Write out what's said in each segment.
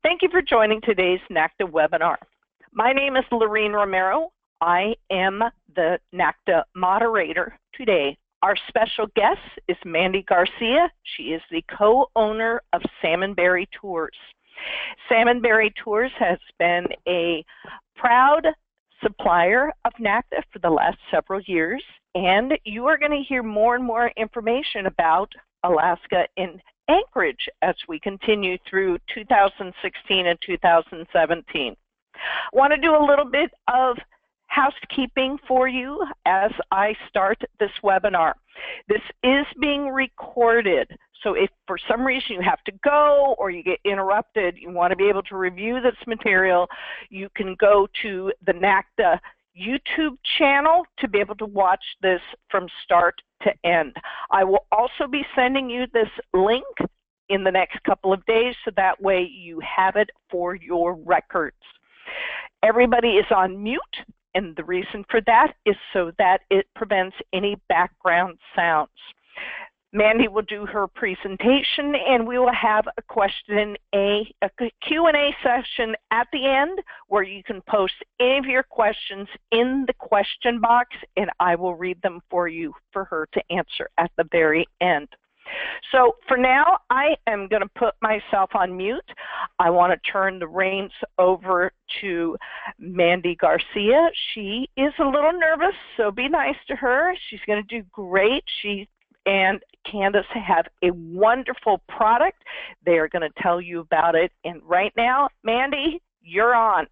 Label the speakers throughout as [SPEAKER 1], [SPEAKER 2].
[SPEAKER 1] Thank you for joining today's NACTA webinar. My name is Lorene Romero. I am the NACTA moderator today. Our special guest is Mandy Garcia. She is the co-owner of Salmon Berry Tours. Salmon Berry Tours has been a proud supplier of NACTA for the last several years, and you are going to hear more and more information about Alaska in Anchorage as we continue through 2016 and 2017. I want to do a little bit of housekeeping for you as I start this webinar. This is being recorded, so if for some reason you have to go or you get interrupted, you want to be able to review this material, you can go to the NACTA YouTube channel to be able to watch this from start to end. I will also be sending you this link in the next couple of days so that way you have it for your records. Everybody is on mute, and the reason for that is so that it prevents any background sounds. Mandy will do her presentation, and we will have a Q&A session at the end where you can post any of your questions in the question box, and I will read them for you for her to answer at the very end. So for now, I am going to put myself on mute. I want to turn the reins over to Mandy Garcia. She is a little nervous, so be nice to her. She's going to do great. She and Candace have a wonderful product. They are going to tell you about it. And right now, Mandy, you're on.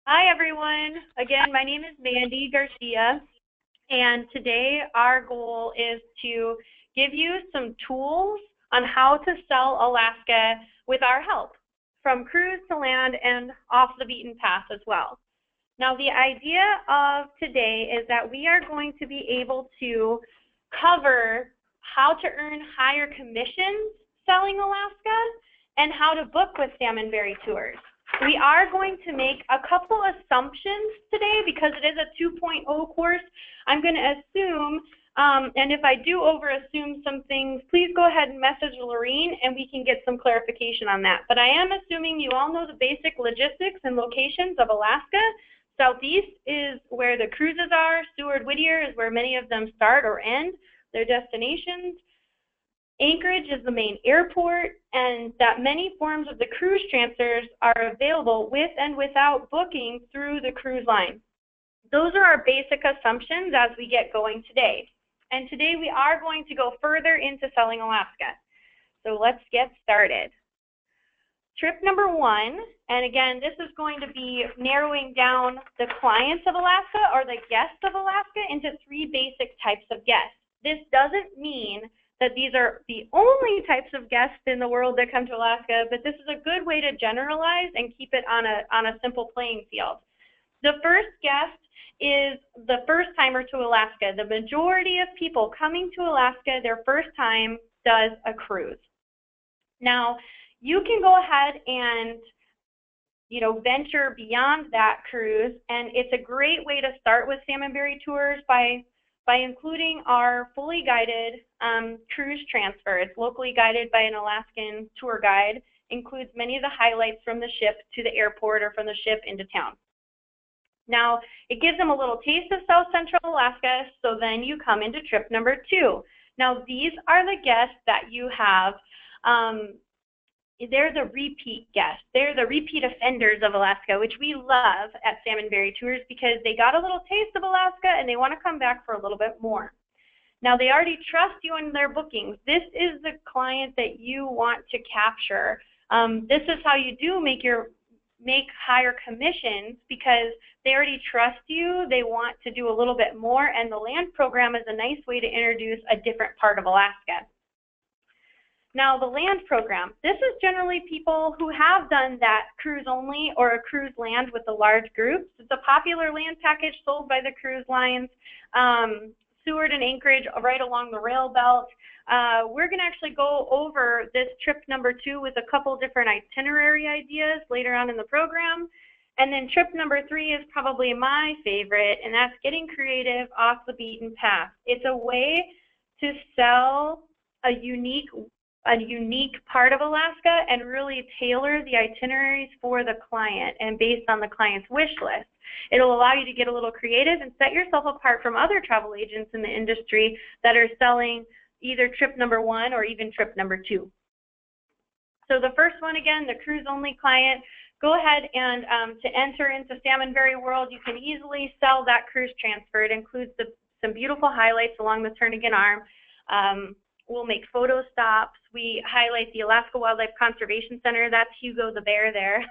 [SPEAKER 2] Hi, everyone. Again, my name is Mandy Garcia, and today our goal is to give you some tools on how to sell Alaska with our help, from cruise to land and off the beaten path as well. Now, the idea of today is that we are going to be able to cover how to earn higher commissions selling Alaska and how to book with Salmon Berry Tours. We are going to make a couple assumptions today because it is a 2.0 course. I'm going to assume, and if I do over-assume some things, please go ahead and message Lorene and we can get some clarification on that. But I am assuming you all know the basic logistics and locations of Alaska. Southeast is where the cruises are. Seward-Whittier is where many of them start or end their destinations. Anchorage is the main airport, and that many forms of the cruise transfers are available with and without booking through the cruise line. Those are our basic assumptions as we get going today. And today we are going to go further into selling Alaska. So let's get started. Trip number one, and again, this is going to be narrowing down the clients of Alaska or the guests of Alaska into three basic types of guests. This doesn't mean that these are the only types of guests in the world that come to Alaska, but this is a good way to generalize and keep it on a simple playing field. The first guest is the first timer to Alaska. The majority of people coming to Alaska, their first time does a cruise. Now, you can go ahead and venture beyond that cruise, and it's a great way to start with Salmon Berry Tours by including our fully guided cruise transfer. It's locally guided by an Alaskan tour guide, includes many of the highlights from the ship to the airport or from the ship into town. Now, it gives them a little taste of South Central Alaska, so then you come into trip number two. Now, these are the guests that you have. They're the repeat guests. They're the repeat offenders of Alaska, which we love at Salmon Berry Tours because they got a little taste of Alaska and they want to come back for a little bit more. Now, they already trust you in their bookings. This is the client that you want to capture. This is how you do make higher commissions because they already trust you. They want to do a little bit more, and the land program is a nice way to introduce a different part of Alaska. Now, the land program, this is generally people who have done that cruise only or a cruise land with the large groups. It's a popular land package sold by the cruise lines, Seward and Anchorage right along the rail belt. We're going to actually go over this trip number two with a couple different itinerary ideas later on in the program. And then trip number three is probably my favorite, and that's getting creative off the beaten path. It's a way to sell a unique a unique part of Alaska and really tailor the itineraries for the client and based on the client's wish list. It'll allow you to get a little creative and set yourself apart from other travel agents in the industry that are selling either trip number 1 or even trip number 2. So the first one, again, the cruise-only client, go ahead and to enter into Salmon Berry World, you can easily sell that cruise transfer. It includes some beautiful highlights along the Turnagain Arm. We'll make photo stops. We highlight the Alaska Wildlife Conservation Center. That's Hugo the bear there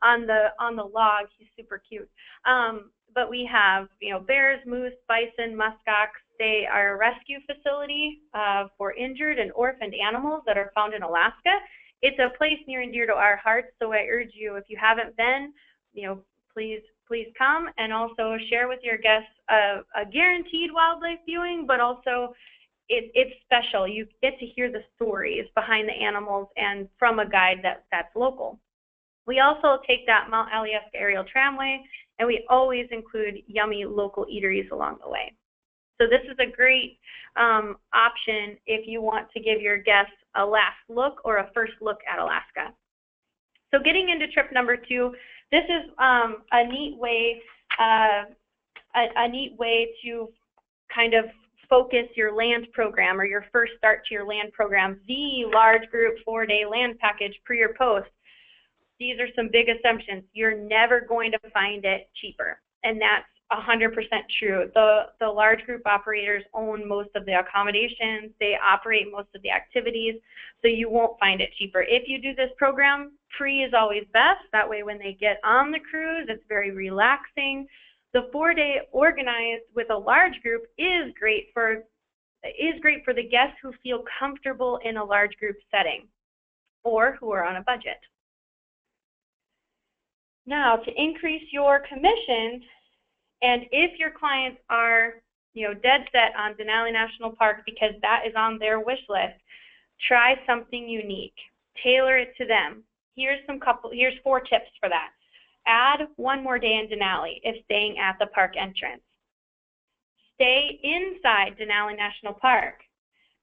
[SPEAKER 2] on the log. He's super cute. But we have, bears, moose, bison, muskox. They are a rescue facility for injured and orphaned animals that are found in Alaska. It's a place near and dear to our hearts, so I urge you, if you haven't been, please come, and also share with your guests a guaranteed wildlife viewing, but also it's special. You get to hear the stories behind the animals and from a guide that's local. We also take that Mount Alyeska aerial tramway, and we always include yummy local eateries along the way. So this is a great option if you want to give your guests a last look or a first look at Alaska. So getting into trip number 2, this is a neat way to kind of focus your land program or your first start to your land program. The large group 4-day land package pre or post. These are some big assumptions. You're never going to find it cheaper, and that's 100% true. The large group operators own most of the accommodations. They operate most of the activities, so you won't find it cheaper. If you do this program, free is always best. That way when they get on the cruise, it's very relaxing. The 4-day organized with a large group is great for the guests who feel comfortable in a large group setting or who are on a budget. Now, to increase your commission, and if your clients are, dead set on Denali National Park because that is on their wish list, try something unique. Tailor it to them. Here's 4 tips for that. Add 1 more day in Denali if staying at the park entrance. Stay inside Denali National Park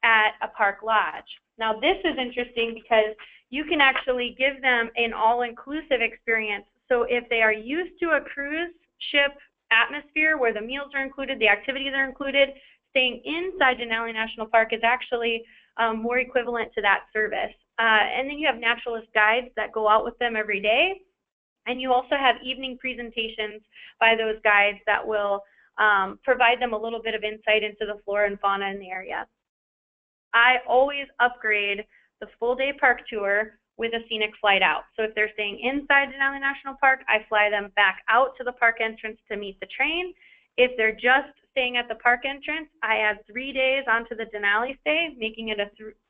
[SPEAKER 2] at a park lodge. Now this is interesting because you can actually give them an all-inclusive experience. So if they are used to a cruise ship atmosphere where the meals are included, the activities are included, staying inside Denali National Park is actually more equivalent to that service. And then you have naturalist guides that go out with them every day. And you also have evening presentations by those guides that will provide them a little bit of insight into the flora and fauna in the area. I always upgrade the full-day park tour with a scenic flight out. So if they're staying inside Denali National Park, I fly them back out to the park entrance to meet the train. If they're just staying at the park entrance, I add 3 days onto the Denali stay, making it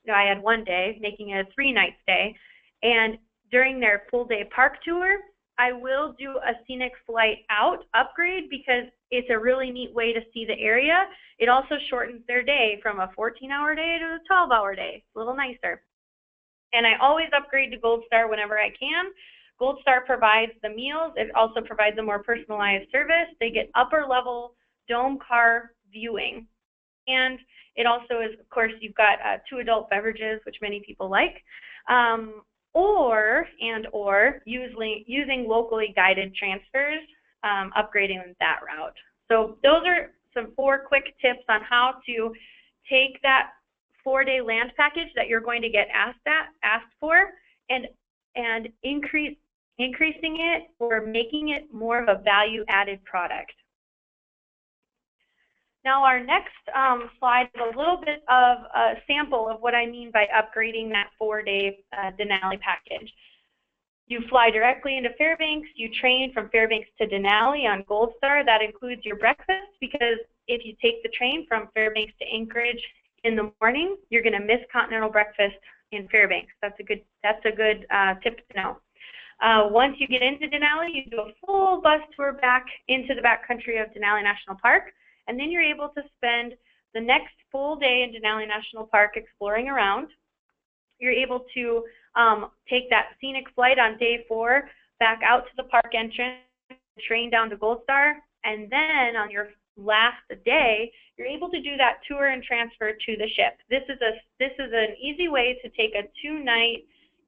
[SPEAKER 2] I add 1 day, making it a 3-night stay. And during their full-day park tour, I will do a scenic flight out upgrade because it's a really neat way to see the area. It also shortens their day from a 14-hour day to a 12-hour day. It's a little nicer. And I always upgrade to Gold Star whenever I can. Gold Star provides the meals. It also provides a more personalized service. They get upper-level dome car viewing. And it also is, of course, you've got 2 adult beverages, which many people like. Or using locally guided transfers, upgrading that route. So those are some 4 quick tips on how to take that 4-day land package that you're going to get asked for and increasing it or making it more of a value-added product. Now our next slide is a little bit of a sample of what I mean by upgrading that 4-day Denali package. You fly directly into Fairbanks, you train from Fairbanks to Denali on Gold Star. That includes your breakfast because if you take the train from Fairbanks to Anchorage in the morning, you're going to miss continental breakfast in Fairbanks. That's a good tip to know. Once you get into Denali, you do a full bus tour back into the backcountry of Denali National Park. And then you're able to spend the next full day in Denali National Park exploring around. You're able to take that scenic flight on day 4 back out to the park entrance, train down to Gold Star, and then on your last a day, you're able to do that tour and transfer to the ship. This is an easy way to take a 2-night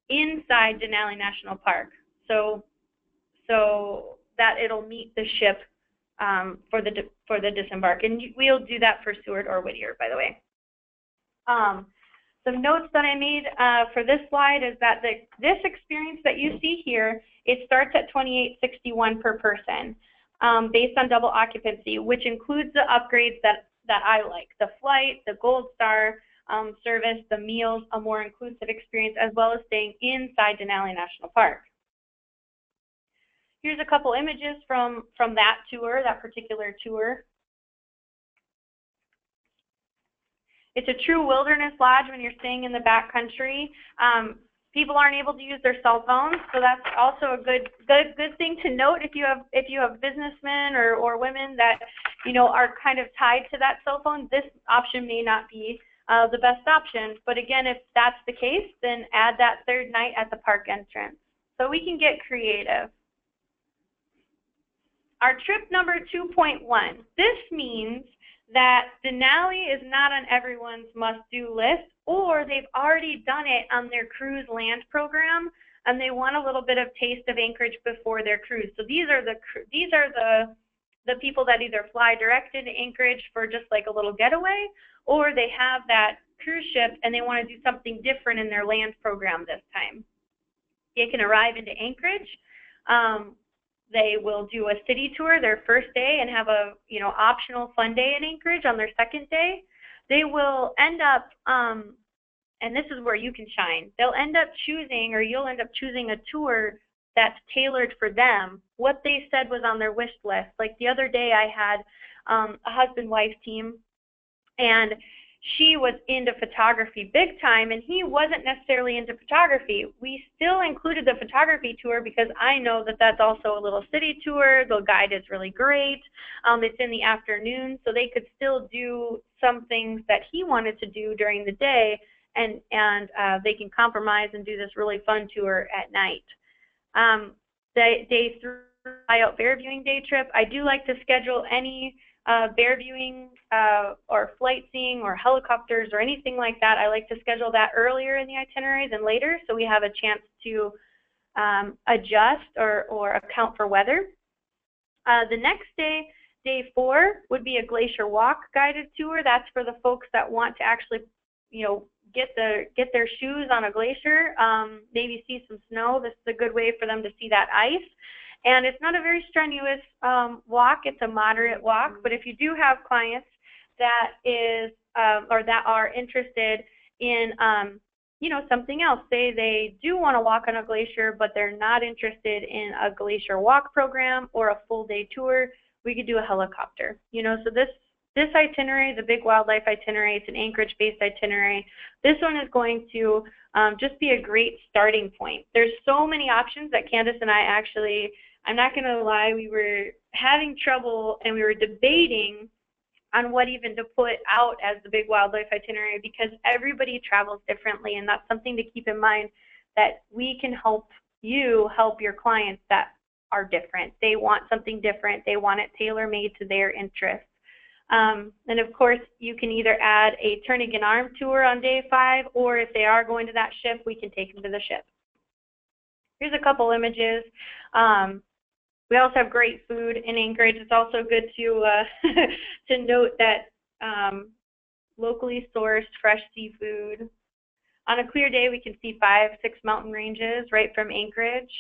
[SPEAKER 2] inside Denali National Park, so that it'll meet the ship for the disembark. And we'll do that for Seward or Whittier, by the way. Some notes that I made for this slide is that this experience that you see here, it starts at $28.61 per person based on double occupancy, which includes the upgrades that I like: the flight, the Gold Star service, the meals, a more inclusive experience, as well as staying inside Denali National Park. Here's a couple images from that tour, that particular tour. It's a true wilderness lodge when you're staying in the backcountry. People aren't able to use their cell phones, so that's also a good thing to note if you have businessmen or women that are kind of tied to that cell phone. This option may not be the best option, but again, if that's the case, then add that third night at the park entrance. So we can get creative. Our trip number 2.1. This means that Denali is not on everyone's must-do list, or they've already done it on their cruise land program, and they want a little bit of taste of Anchorage before their cruise. So these are the people that either fly direct into Anchorage for just like a little getaway, or they have that cruise ship and they want to do something different in their land program this time. They can arrive into Anchorage. They will do a city tour their first day and have a optional fun day in Anchorage on their second day. They will end up, and this is where you can shine, they'll end up choosing, or you'll end up choosing, a tour that's tailored for them, what they said was on their wish list. Like the other day I had a husband-wife team, and she was into photography big time, and he wasn't necessarily into photography. We still included the photography tour because I know that that's also a little city tour. The guide is really great. It's in the afternoon, so they could still do some things that he wanted to do during the day, and they can compromise and do this really fun tour at night. Day 3, fly-out bear viewing day trip. I do like to schedule any bear viewing or flight seeing or helicopters or anything like that. I like to schedule that earlier in the itinerary than later, so we have a chance to adjust or account for weather. The next day, day 4, would be a glacier walk guided tour. That's for the folks that want to actually, get their shoes on a glacier, maybe see some snow. This is a good way for them to see that ice. And it's not a very strenuous walk. It's a moderate walk. But if you do have clients that that are interested in, something else, say they do want to walk on a glacier, but they're not interested in a glacier walk program or a full day tour, we could do a helicopter. So this itinerary, the big wildlife itinerary, it's an Anchorage-based itinerary. This one is going to just be a great starting point. There's so many options that Candace and I actually, I'm not going to lie, we were having trouble and we were debating on what even to put out as the big wildlife itinerary, because everybody travels differently, and that's something to keep in mind, that we can help you help your clients that are different. They want something different. They want it tailor-made to their interests. And of course, you can either add a turning an arm tour on day 5, or if they are going to that ship, we can take them to the ship. Here's a couple images. We also have great food in Anchorage. It's also good to to note that locally sourced fresh seafood. On a clear day, we can see 5, 6 mountain ranges right from Anchorage.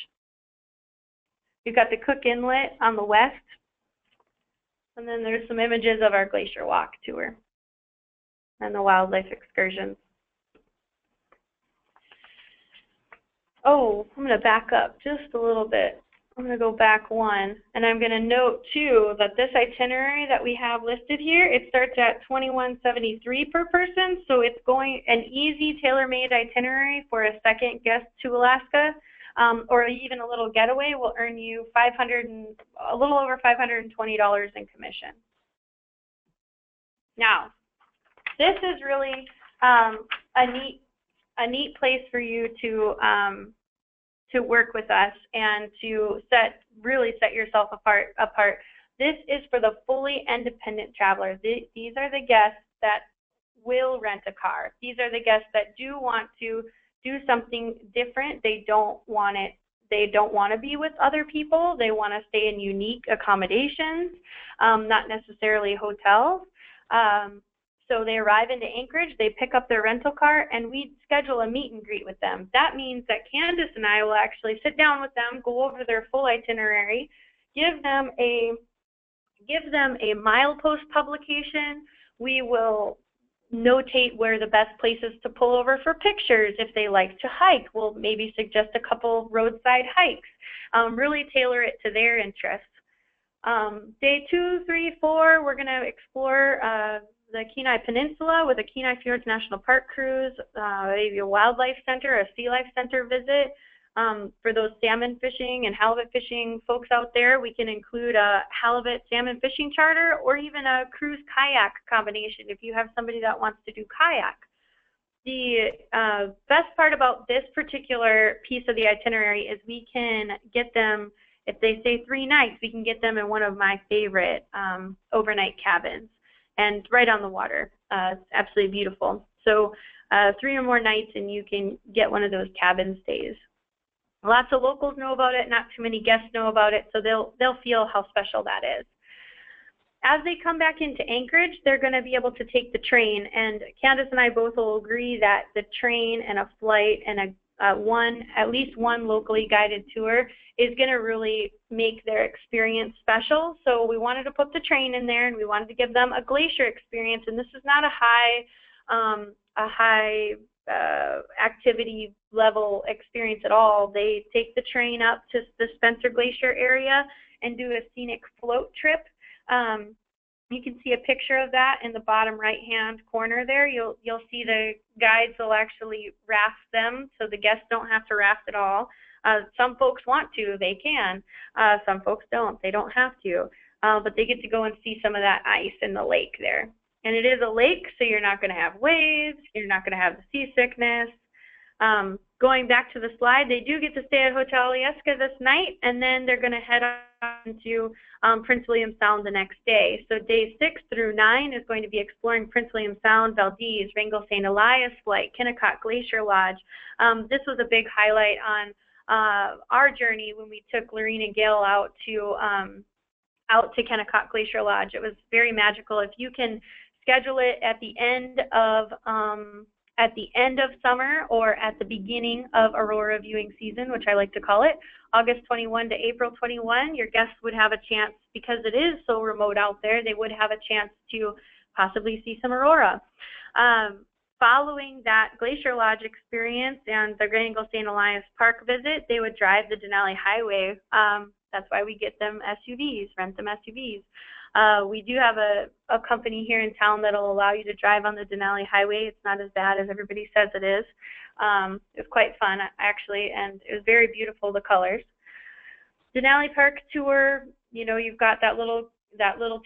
[SPEAKER 2] We've got the Cook Inlet on the west. And then there's some images of our glacier walk tour and the wildlife excursions. Oh, I'm going to back up just a little bit. I'm going to go back one, and I'm going to note too that this itinerary that we have listed here, it starts at $21.73 per person, so it's going an easy tailor-made itinerary for a second guest to Alaska. Or even a little getaway will earn you a little over $520 in commission. Now, this is really a neat place for you to work with us and to really set yourself apart. This is for the fully independent traveler. These are the guests that will rent a car. These are the guests that do want to do something different. They don't want to be with other people. They want to stay in unique accommodations, not necessarily hotels. So they arrive into Anchorage, they pick up their rental car, and we schedule a meet and greet with them. That means that Candace and I will actually sit down with them, go over their full itinerary, give them a milepost publication. We will notate where the best places to pull over for pictures. If they like to hike, we'll maybe suggest a couple roadside hikes, really tailor it to their interests. Day 2, 3, 4, we're going to explore the Kenai Peninsula with a Kenai Fjords National Park cruise, maybe a wildlife center, a sea life center visit. For those salmon fishing and halibut fishing folks out there, we can include a halibut salmon fishing charter or even a cruise kayak combination if you have somebody that wants to do kayak. The best part about this particular piece of the itinerary is we can get them, if they stay 3 nights, we can get them in one of my favorite overnight cabins and right on the water. It's absolutely beautiful. So 3 or more nights and you can get one of those cabin stays. Lots of locals know about it, not too many guests know about it, so they'll feel how special that is. As they come back into Anchorage, they're going to be able to take the train, and Candace and I both will agree that the train and a flight and at least one locally guided tour is going to really make their experience special. So we wanted to put the train in there, and we wanted to give them a glacier experience, and this is not a high activity level experience at all. They take the train up to the Spencer Glacier area and do a scenic float trip. You can see a picture of that in the bottom right hand corner there. You'll see the guides will actually raft them, so the guests don't have to raft at all. Some folks want to, they can. Some folks don't, they don't have to. But they get to go and see some of that ice in the lake there. And it is a lake, so you're not going to have waves, you're not going to have the seasickness. Going back to the slide, they do get to stay at Hotel Alyeska this night, and then they're going to head on to Prince William Sound the next day. So days 6 through 9 is going to be exploring Prince William Sound, Valdez, Wrangell St. Elias Flight, Kennecott Glacier Lodge. This was a big highlight on our journey when we took Lorene and Gail out to Kennecott Glacier Lodge. It was very magical. If you can schedule it at the end of summer or at the beginning of aurora viewing season, which I like to call it, August 21 to April 21, your guests would have a chance, because it is so remote out there, they would have a chance to possibly see some aurora. Following that Glacier Lodge experience and the Wrangell St. Elias Park visit, they would drive the Denali Highway. That's why we get them SUVs, rent them SUVs. We do have a company here in town that will allow you to drive on the Denali Highway. It's not as bad as everybody says it is. It was quite fun, actually, and it was very beautiful, the colors. Denali Park tour, you know, you've got that little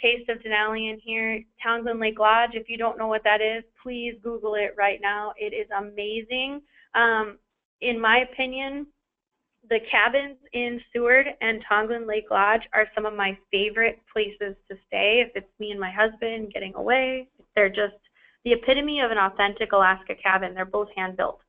[SPEAKER 2] taste of Denali in here. Townsend Lake Lodge, if you don't know what that is, please Google it right now. It is amazing. In my opinion, the cabins in Seward and Tonglen Lake Lodge are some of my favorite places to stay. If it's me and my husband getting away, they're just the epitome of an authentic Alaska cabin. They're both hand-built.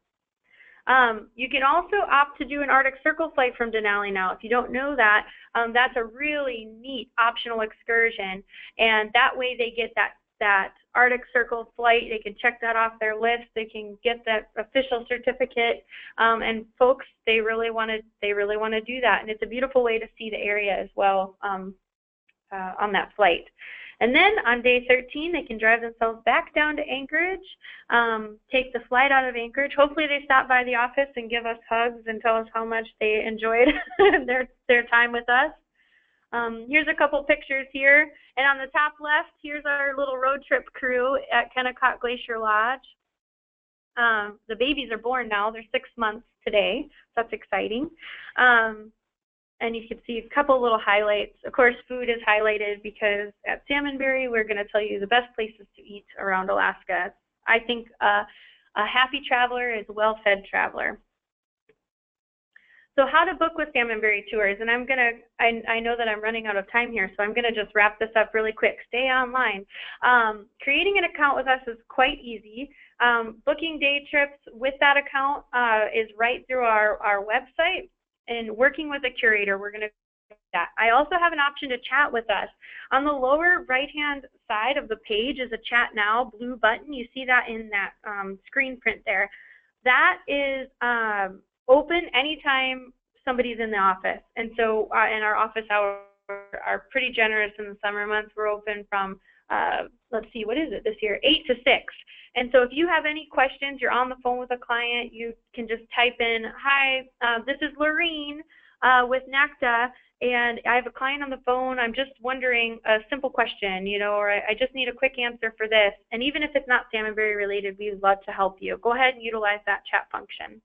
[SPEAKER 2] You can also opt to do an Arctic Circle flight from Denali now. If you don't know that, that's a really neat optional excursion, and that way they get that Arctic Circle flight. They can check that off their list. They can get that official certificate, and folks, they really want to do that, and it's a beautiful way to see the area as well on that flight. And then on day 13, they can drive themselves back down to Anchorage, take the flight out of Anchorage. Hopefully they stop by the office and give us hugs and tell us how much they enjoyed their time with us. Here's a couple pictures here. And on the top left, here's our little road trip crew at Kennecott Glacier Lodge. The babies are born now. They're 6 months today. So that's exciting. And you can see a couple little highlights. Of course, food is highlighted because at Salmon Berry, we're going to tell you the best places to eat around Alaska. I think a happy traveler is a well-fed traveler. So how to book with Salmon Berry Tours, and I know that I'm running out of time here, so I'm gonna just wrap this up really quick. Stay online. Creating an account with us is quite easy. Booking day trips with that account is right through our website, and working with a curator, we're gonna do that. I also have an option to chat with us. On the lower right-hand side of the page is a Chat Now blue button. You see that in that screen print there. That is open anytime somebody's in the office. And so and our office hours are pretty generous in the summer months. We're open from, let's see, what is it this year? 8 to 6. And so if you have any questions, you're on the phone with a client, you can just type in, hi, this is Lorene with NACTA, and I have a client on the phone. I'm just wondering a simple question, you know, or I just need a quick answer for this. And even if it's not salmon berry related, we'd love to help you. Go ahead and utilize that chat function.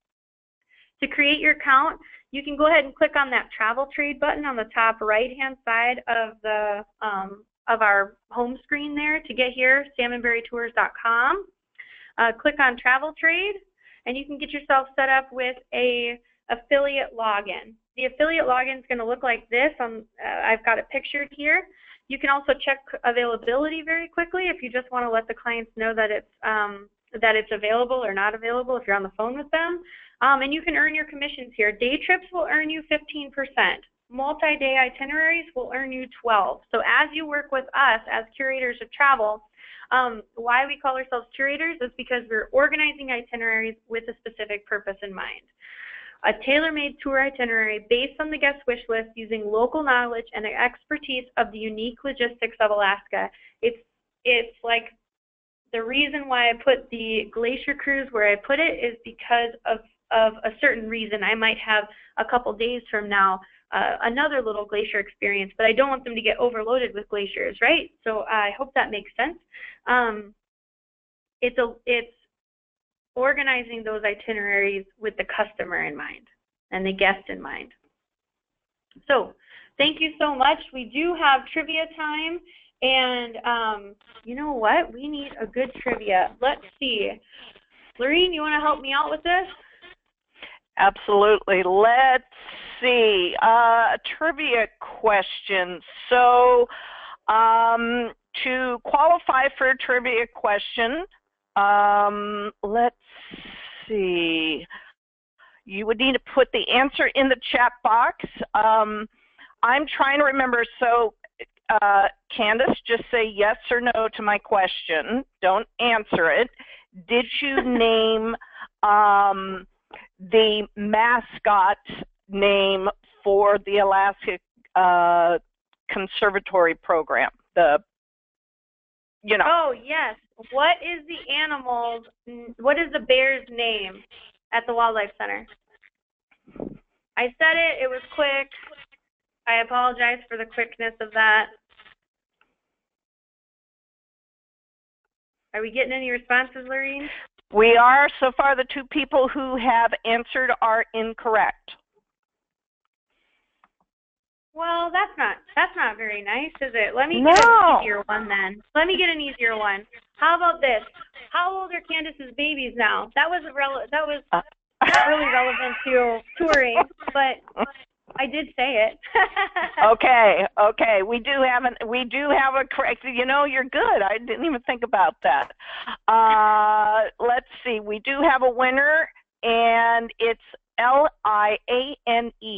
[SPEAKER 2] To create your account, you can go ahead and click on that travel trade button on the top right-hand side of the of our home screen there to get here, salmonberrytours.com. Click on travel trade, and you can get yourself set up with a affiliate login. The affiliate login is going to look like this. I've got it pictured here. You can also check availability very quickly if you just want to let the clients know that it's available or not available if you're on the phone with them. And you can earn your commissions here. Day trips will earn you 15%. Multi-day itineraries will earn you 12%. So as you work with us as curators of travel, why we call ourselves curators is because we're organizing itineraries with a specific purpose in mind. A tailor-made tour itinerary based on the guest wish list using local knowledge and expertise of the unique logistics of Alaska. It's like the reason why I put the glacier cruise where I put it is because of a certain reason. I might have a couple days from now another little glacier experience, but I don't want them to get overloaded with glaciers, right? So I hope that makes sense. It's organizing those itineraries with the customer in mind and the guest in mind. So thank you so much. We do have trivia time, and you know what? We need a good trivia. Let's see. Lorene, you want to help me out with this?
[SPEAKER 1] Absolutely. Let's see. A trivia question. So to qualify for a trivia question, let's see. You would need to put the answer in the chat box. I'm trying to remember. So Candace, just say yes or no to my question. Don't answer it. Did you name the mascot name for the Alaska Conservatory Program?
[SPEAKER 2] Oh, yes. What is the bear's name at the Wildlife Center? I said it. It was quick. I apologize for the quickness of that. Are we getting any responses, Lorene?
[SPEAKER 1] We are. So far, the two people who have answered are incorrect.
[SPEAKER 2] Well, that's not very nice, is it? Let me get an easier one then. Let me get an easier one. How about this? How old are Candace's babies now? That was not really relevant to touring, but I did say it.
[SPEAKER 1] Okay. We do have a correct. You know, you're good. I didn't even think about that. Let's see. We do have a winner, and it's LIANECOVELLI,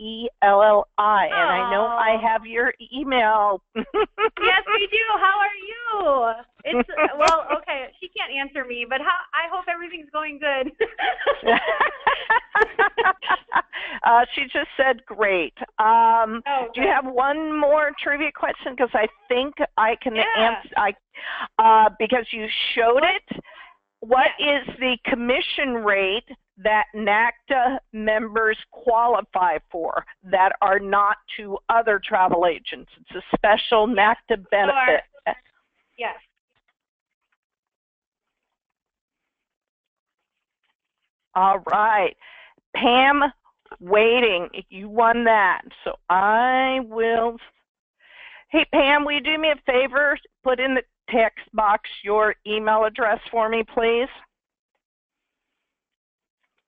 [SPEAKER 1] and I know I have your email.
[SPEAKER 2] Yes, we do. How are you? Well, okay. She can't answer me, but I hope everything's going good.
[SPEAKER 1] She just said great. Okay. Do you have one more trivia question? Because I think I can answer. Because you showed it. What is the commission rate that NACTA members qualify for that are not to other travel agents? It's a special NACTA benefit.
[SPEAKER 2] Yes.
[SPEAKER 1] All right. Pam Waiting, you won that. So I will. Hey, Pam, will you do me a favor? Put in the text box your email address for me, please.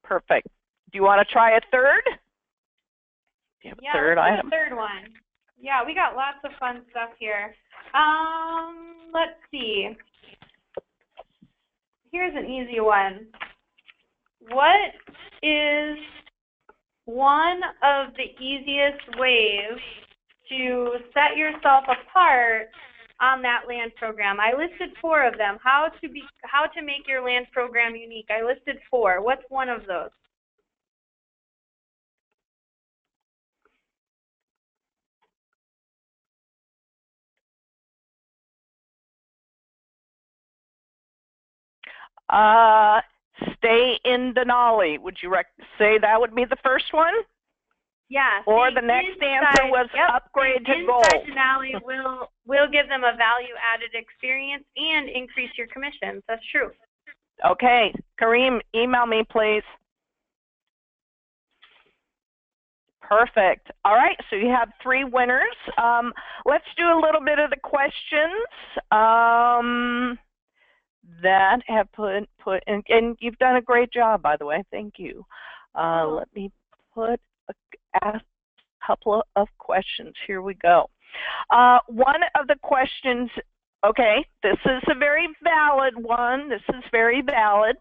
[SPEAKER 1] Perfect. Do you want to try a third?
[SPEAKER 2] Yeah, let's do a third one. Yeah, we got lots of fun stuff here. Let's see. Here's an easy one. What is one of the easiest ways to set yourself apart on that land program? I listed 4 of them. How to make your land program unique. I listed 4. What's one of those?
[SPEAKER 1] Stay in Denali. Would you say that would be the first one?
[SPEAKER 2] Yeah.
[SPEAKER 1] Or the next answer was upgrade to gold.
[SPEAKER 2] Inside Denali will give them a value-added experience and increase your commissions. That's true.
[SPEAKER 1] Okay. Kareem, email me, please. Perfect. All right, so you have 3 winners. Let's do a little bit of the questions that have put in, and you've done a great job, by the way. Thank you. Let me ask a couple of questions. Here we go. One of the questions, okay, this is a very valid one. This is very valid.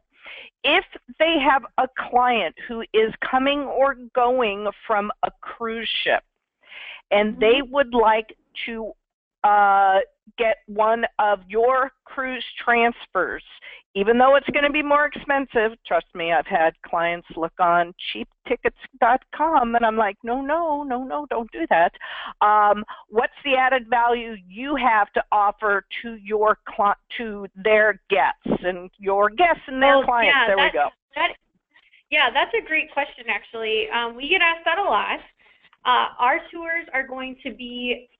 [SPEAKER 1] If they have a client who is coming or going from a cruise ship and they would like to get one of your cruise transfers, even though it's going to be more expensive, trust me, I've had clients look on cheaptickets.com and I'm like, no, don't do that. What's the added value you have to offer to their guests and your guests and their clients?
[SPEAKER 2] Yeah,
[SPEAKER 1] there we go.
[SPEAKER 2] Yeah, that's a great question, actually. We get asked that a lot. Our tours are going to be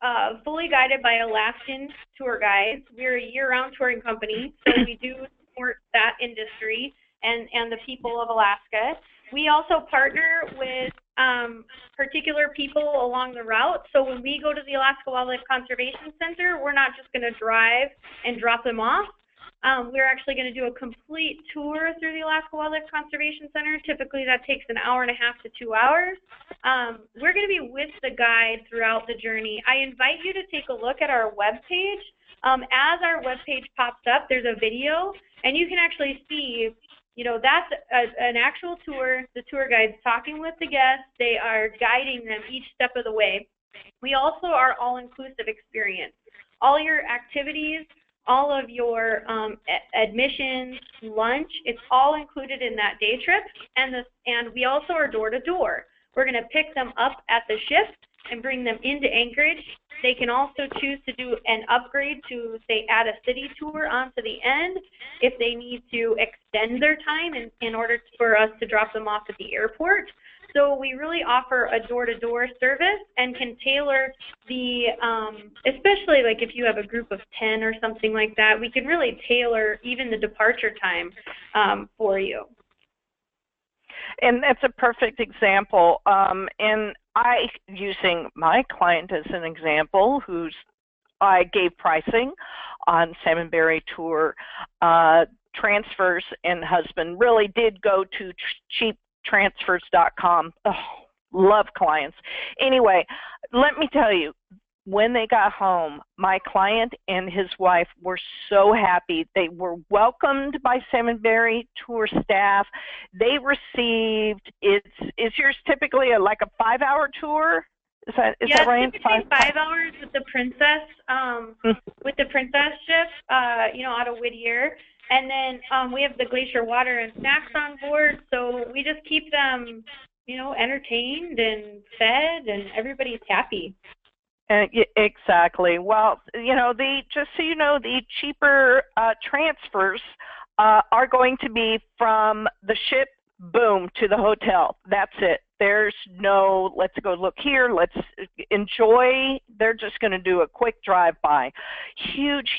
[SPEAKER 2] fully guided by Alaskan tour guides. We're a year-round touring company, so we do support that industry and the people of Alaska. We also partner with particular people along the route. So when we go to the Alaska Wildlife Conservation Center, we're not just going to drive and drop them off. We're actually going to do a complete tour through the Alaska Wildlife Conservation Center. Typically that takes an hour and a half to 2 hours. We're going to be with the guide throughout the journey. I invite you to take a look at our webpage. As our webpage pops up, there's a video, and you can actually see, you know, that's an actual tour. The tour guide's talking with the guests. They are guiding them each step of the way. We also are all-inclusive experience. All your activities, all of your admissions, lunch, it's all included in that day trip. And we also are door-to-door. We're going to pick them up at the ship and bring them into Anchorage. They can also choose to do an upgrade to, say, add a city tour onto the end if they need to extend their time in order for us to drop them off at the airport. So we really offer a door-to-door service and can tailor the, especially like if you have a group of 10 or something like that, we can really tailor even the departure time for you.
[SPEAKER 1] And that's a perfect example. And using my client as an example, I gave pricing on Salmon Berry Tour transfers, and husband really did go to cheaptransfers.com. Oh, love clients. Anyway, let me tell you, when they got home, my client and his wife were so happy. They were welcomed by Salmon Berry Tour staff. They received, is yours typically like a 5-hour tour? Is that right?
[SPEAKER 2] Yeah, typically 5 hours with the Princess ship, you know, out of Whittier. And then we have the glacier water and snacks on board, so we just keep them, you know, entertained and fed, and everybody's happy.
[SPEAKER 1] Exactly. Well, you know, just so you know, the cheaper transfers are going to be from the ship, boom, to the hotel. That's it. There's no, let's go look here, let's enjoy. They're just going to do a quick drive-by. Huge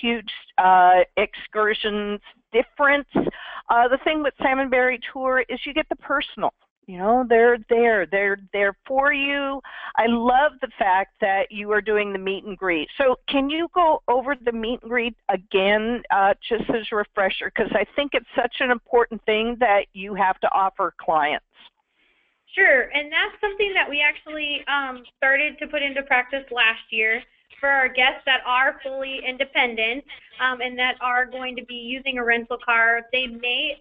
[SPEAKER 1] excursions, difference. The thing with Salmon Berry Tour is you get the personal. You know, they're there for you. I love the fact that you are doing the meet and greet. So can you go over the meet and greet again, just as a refresher? Because I think it's such an important thing that you have to offer clients.
[SPEAKER 2] Sure, and that's something that we actually started to put into practice last year for our guests that are fully independent and that are going to be using a rental car. They may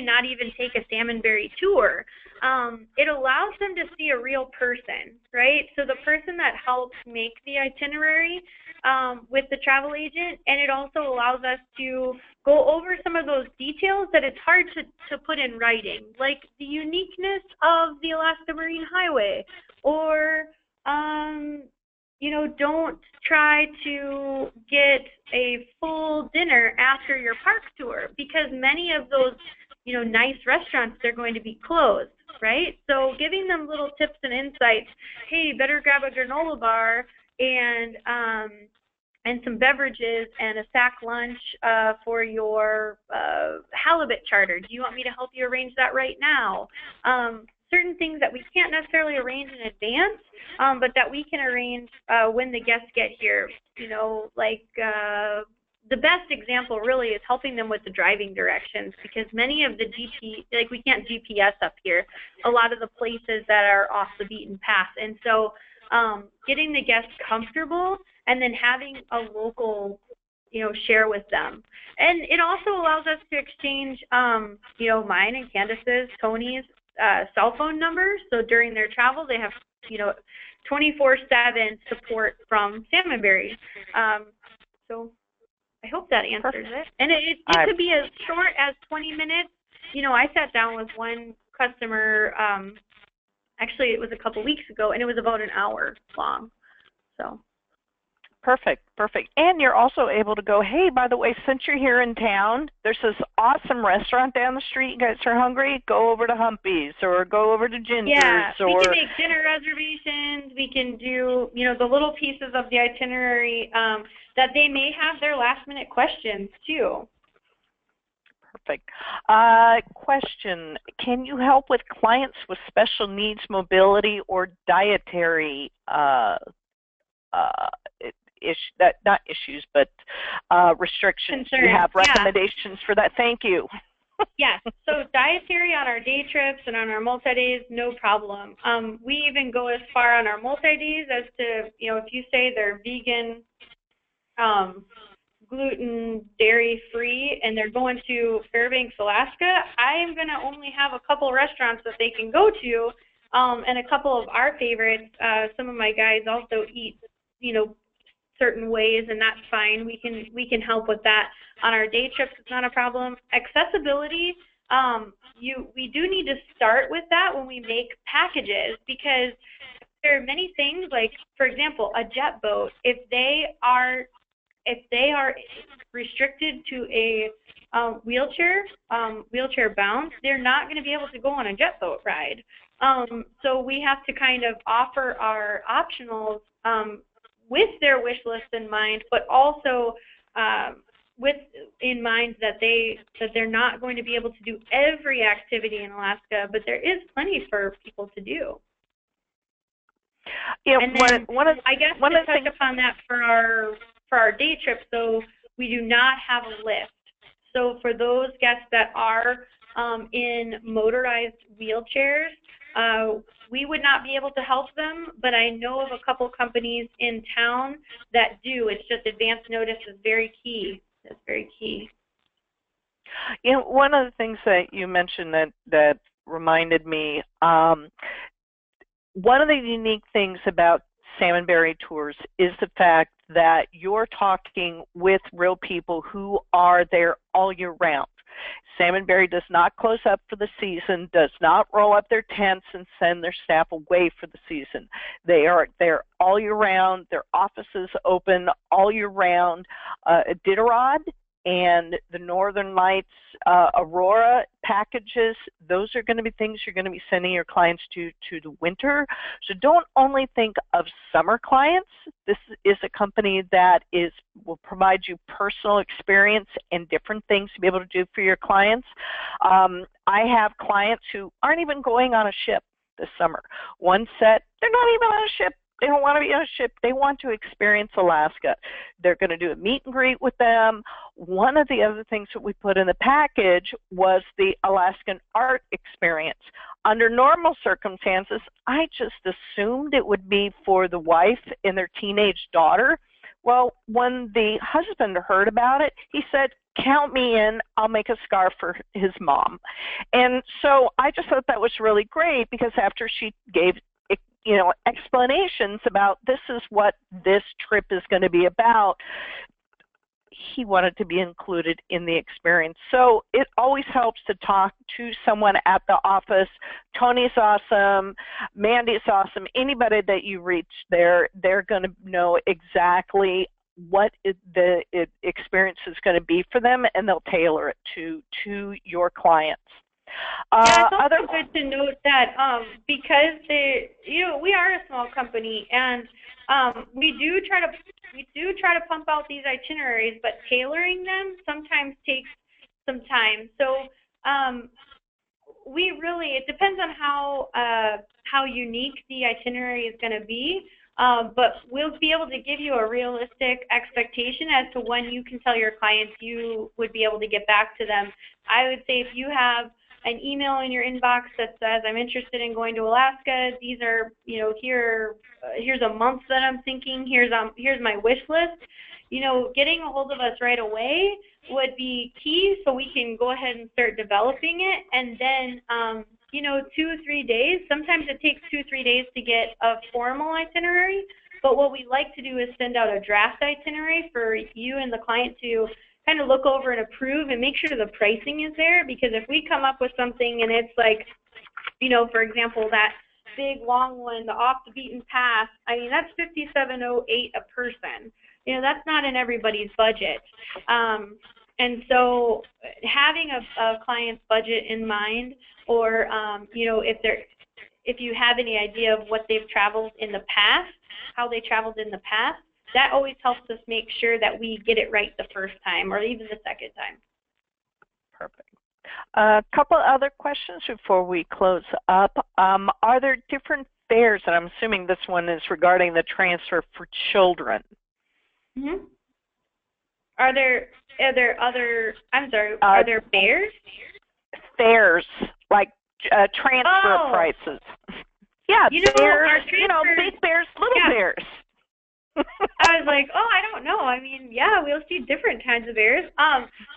[SPEAKER 2] not even take a Salmon Berry tour. It allows them to see a real person, right? So the person that helps make the itinerary with the travel agent, and it also allows us to go over some of those details that it's hard to put in writing, like the uniqueness of the Alaska Marine Highway, or don't try to get a full dinner after your park tour, because many of those, nice restaurants, they're going to be closed, right? So giving them little tips and insights, hey, better grab a granola bar and some beverages and a sack lunch for your halibut charter. Do you want me to help you arrange that right now? Certain things that we can't necessarily arrange in advance, but that we can arrange when the guests get here. The best example really is helping them with the driving directions, because many of the we can't GPS up here a lot of the places that are off the beaten path. And so getting the guests comfortable and then having a local share with them. And it also allows us to exchange mine and Candace's, Tony's cell phone numbers. So during their travel, they have 24/7 support from Salmon Berry. So I hope that answers it. And it could be as short as 20 minutes. I sat down with one customer, actually it was a couple weeks ago, and it was about an hour long. So.
[SPEAKER 1] Perfect. And you're also able to go, hey, by the way, since you're here in town, there's this awesome restaurant down the street. You guys are hungry? Go over to Humpy's or go over to Ginger's.
[SPEAKER 2] Yeah, we can make dinner reservations. We can do, the little pieces of the itinerary that they may have their last-minute questions, too.
[SPEAKER 1] Perfect. Question, can you help with clients with special needs, mobility, or dietary not issues, but restrictions?
[SPEAKER 2] Concerns.
[SPEAKER 1] Do you have recommendations for that? Thank you.
[SPEAKER 2] Yes. So dietary on our day trips and on our multi-days, no problem. We even go as far on our multi-days as to, if you say they're vegan, gluten, dairy-free, and they're going to Fairbanks, Alaska, I am going to only have a couple restaurants that they can go to, and a couple of our favorites. Some of my guys also eat, certain ways, and that's fine. We can help with that on our day trips. It's not a problem. Accessibility, we do need to start with that when we make packages, because there are many things, like, for example, a jet boat. If they are restricted to a wheelchair bound, they're not going to be able to go on a jet boat ride. So we have to kind of offer our optionals with their wish list in mind, but also with in mind that they're not going to be able to do every activity in Alaska, but there is plenty for people to do.
[SPEAKER 1] Yeah,
[SPEAKER 2] and then I guess to touch upon that for our day trip, so we do not have a lift. So for those guests that are in motorized wheelchairs, we would not be able to help them, but I know of a couple companies in town that do. It's just advance notice is very key. That's very key.
[SPEAKER 1] One of the things that you mentioned that reminded me, one of the unique things about Salmon Berry Tours is the fact that you're talking with real people who are there all year round. Salmon Berry does not close up for the season, does not roll up their tents and send their staff away for the season. They are there all year round. Their offices open all year round. Iditarod and the Northern Lights Aurora packages, those are going to be things you're going to be sending your clients to the winter. So don't only think of summer clients. This is a company that will provide you personal experience and different things to be able to do for your clients. I have clients who aren't even going on a ship this summer. One set, they're not even on a ship. They don't want to be on a ship. They want to experience Alaska. They're going to do a meet and greet with them. One of the other things that we put in the package was the Alaskan art experience. under normal circumstances, I just assumed it would be for the wife and their teenage daughter. Well, when the husband heard about it, he said, count me in, I'll make a scarf for his mom. And so I just thought that was really great, because after she gave explanations about this is what this trip is going to be about, he wanted to be included in the experience. So it always helps to talk to someone at the office. Tony's awesome, Mandy's awesome. Anybody that you reach there, they're going to know exactly what the experience is going to be for them, and they'll tailor it to your clients.
[SPEAKER 2] Yeah, it's also good to note that because we are a small company, and we do try to pump out these itineraries, but tailoring them sometimes takes some time. So it depends on how unique the itinerary is going to be. But we'll be able to give you a realistic expectation as to when you can tell your clients you would be able to get back to them. I would say if you have an email in your inbox that says, I'm interested in going to Alaska, these are, here's a month that I'm thinking, here's my wish list, getting a hold of us right away would be key, so we can go ahead and start developing it. And then 2-3 days, sometimes it takes 2-3 days to get a formal itinerary, but what we like to do is send out a draft itinerary for you and the client to kind of look over and approve and make sure the pricing is there, because if we come up with something and it's like, for example, that big long one, the off the beaten path, I mean, that's $57.08 a person. That's not in everybody's budget. And so having a client's budget in mind, or if you have any idea of what they've traveled in the past, how they traveled in the past, that always helps us make sure that we get it right the first time, or even the second time.
[SPEAKER 1] Perfect. A couple other questions before we close up. Are there different fares? And I'm assuming this one is regarding the transfer for children.
[SPEAKER 2] Mm-hmm. Are there fares?
[SPEAKER 1] Fares, like transfer prices. Yeah, fares, big bears, little bears.
[SPEAKER 2] I was like, I don't know. I mean, yeah, we'll see different kinds of bears.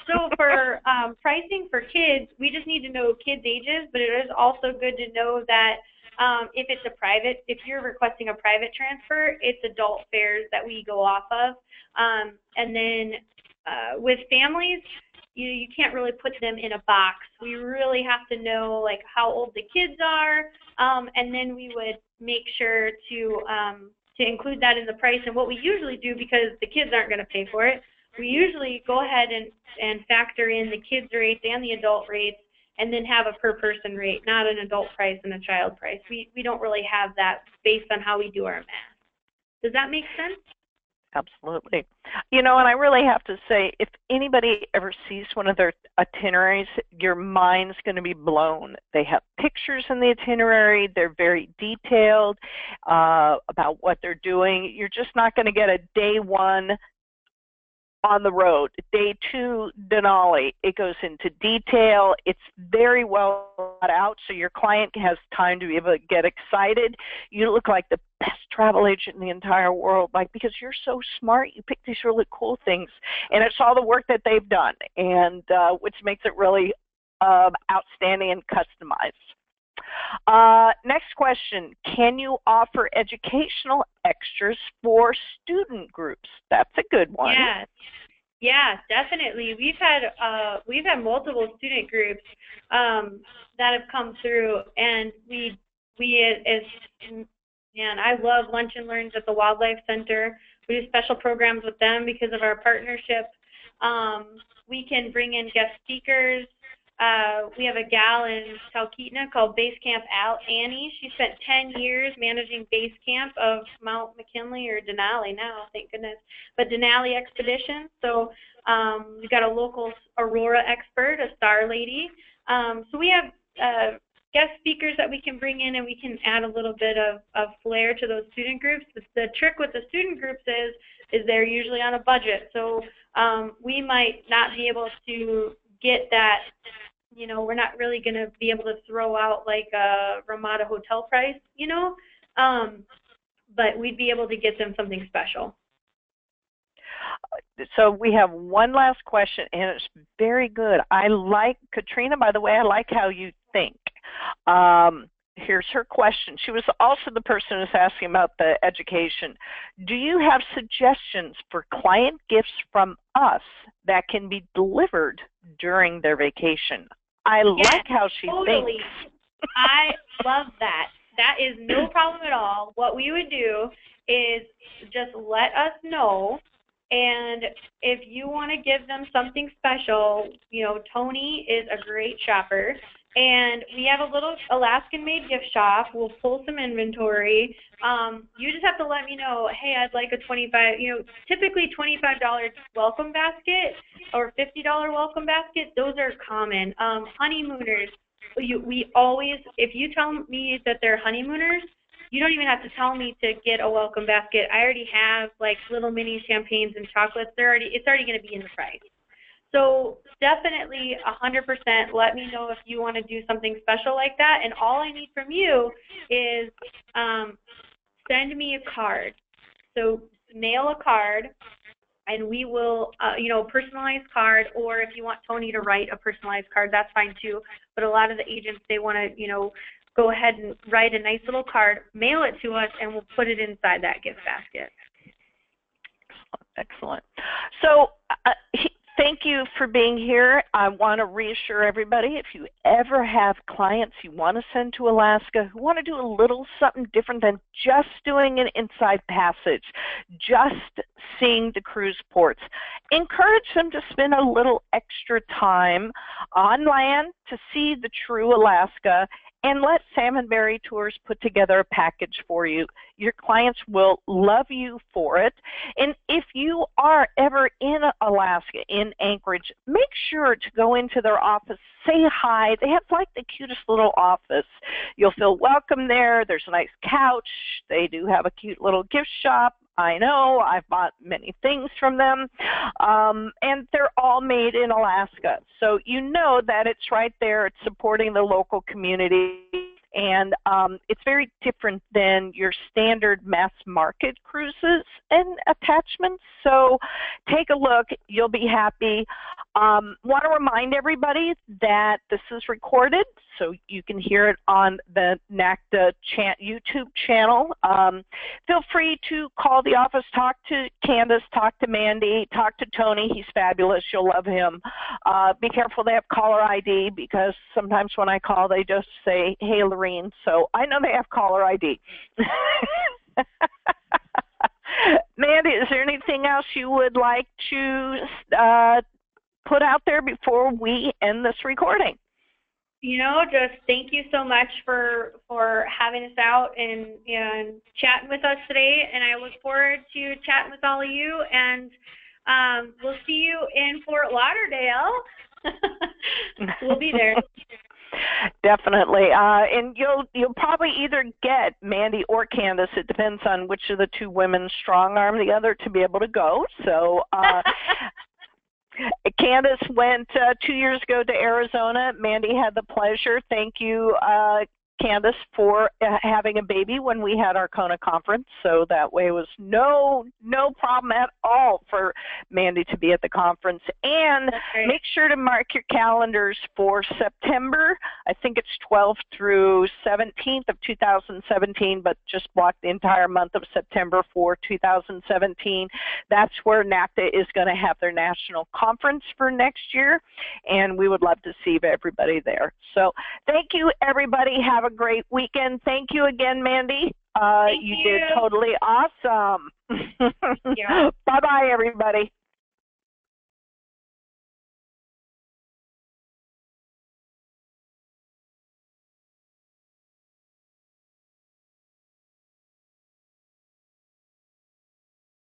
[SPEAKER 2] So for pricing for kids, we just need to know kids' ages, but it is also good to know that if you're requesting a private transfer, it's adult fares that we go off of. And then with families, you can't really put them in a box. We really have to know like how old the kids are, and then we would make sure to include that in the price. And what we usually do, because the kids aren't going to pay for it, we usually go ahead and factor in the kids rates and the adult rates, and then have a per person rate, not an adult price and a child price. We don't really have that based on how we do our math. Does that make sense?
[SPEAKER 1] Absolutely. And I really have to say, if anybody ever sees one of their itineraries, your mind's going to be blown. They have pictures in the itinerary. They're very detailed about what they're doing. You're just not going to get a day one on the road. Day two, Denali. It goes into detail. It's very well thought out, so your client has time to be able to get excited. You look like the best travel agent in the entire world, because you're so smart. You pick these really cool things, and it's all the work that they've done, and which makes it really outstanding and customized. Next question, can you offer educational extras for student groups? That's a good one.
[SPEAKER 2] Yeah, definitely. We've had multiple student groups that have come through, and I love Lunch and Learns at the Wildlife Center. We do special programs with them because of our partnership. We can bring in guest speakers. We have a gal in Talkeetna called Base Camp Annie. She spent 10 years managing base camp of Mount McKinley, or Denali now, thank goodness, but Denali Expedition. So we've got a local Aurora expert, a star lady. So we have guest speakers that we can bring in, and we can add a little bit of flair to those student groups. The trick with the student groups is they're usually on a budget. So we might not be able to get that you know, we're not really going to be able to throw out like a Ramada hotel price, you know, but we'd be able to get them something special.
[SPEAKER 1] So we have one last question, and it's very good. I like, Katrina, by the way, I like how you think. Here's her question. She was also the person who's asking about the education. Do you have suggestions for client gifts from us that can be delivered during their vacation? I like how she thinks.
[SPEAKER 2] I love that. That is no problem at all. What we would do is just let us know, and if you want to give them something special, you know, Tony is a great shopper, and we have a little Alaskan-made gift shop. We'll pull some inventory. You just have to let me know, hey, I'd like a typically $25 welcome basket or $50 welcome basket. Those are common. Honeymooners, we always, if you tell me that they're honeymooners, you don't even have to tell me to get a welcome basket. I already have like little mini champagnes and chocolates. It's already going to be in the price. So definitely 100% let me know if you want to do something special like that. And all I need from you is send me a card. So mail a card, and we will, personalized card, or if you want Tony to write a personalized card, that's fine too. But a lot of the agents, they want to, go ahead and write a nice little card, mail it to us, and we'll put it inside that gift basket.
[SPEAKER 1] Excellent. So thank you for being here. I want to reassure everybody, if you ever have clients you want to send to Alaska who want to do a little something different than just doing an inside passage, just seeing the cruise ports, encourage them to spend a little extra time on land to see the true Alaska, and let Salmon Berry Tours put together a package for you. Your clients will love you for it. And if you are ever in Alaska, in Anchorage, make sure to go into their office, say hi. They have like the cutest little office. You'll feel welcome there. There's a nice couch. They do have a cute little gift shop. I know, I've bought many things from them, and they're all made in Alaska. So you know that it's right there, it's supporting the local community, and it's very different than your standard mass market cruises and attachments. So take a look, you'll be happy. Want to remind everybody that this is recorded, so you can hear it on the NACTA YouTube channel. Feel free to call the office, talk to Candace, talk to Mandy, talk to Tony. He's fabulous. You'll love him. Be careful they have caller ID, because sometimes when I call, they just say, hey, Lorene. So I know they have caller ID. Mandy, is there anything else you would like to put out there before we end this recording?
[SPEAKER 2] Just thank you so much for having us out and chatting with us today. And I look forward to chatting with all of you. And we'll see you in Fort Lauderdale. We'll be there.
[SPEAKER 1] Definitely. And you'll probably either get Mandy or Candace. It depends on which of the two women strong-arm the other to be able to go. So Candace went 2 years ago to Arizona. Mandy had the pleasure. Thank you, Candace, for having a baby when we had our Kona conference. So that way it was no problem at all for Mandy to be at the conference. And make sure to mark your calendars for September. I think it's 12th through 17th of 2017, but just block the entire month of September for 2017. That's where NACTA is going to have their national conference for next year, and we would love to see everybody there. So thank you, everybody. Have a great weekend. Thank you again, Mandy. You did totally awesome.
[SPEAKER 2] Yeah.
[SPEAKER 1] Bye-bye, everybody.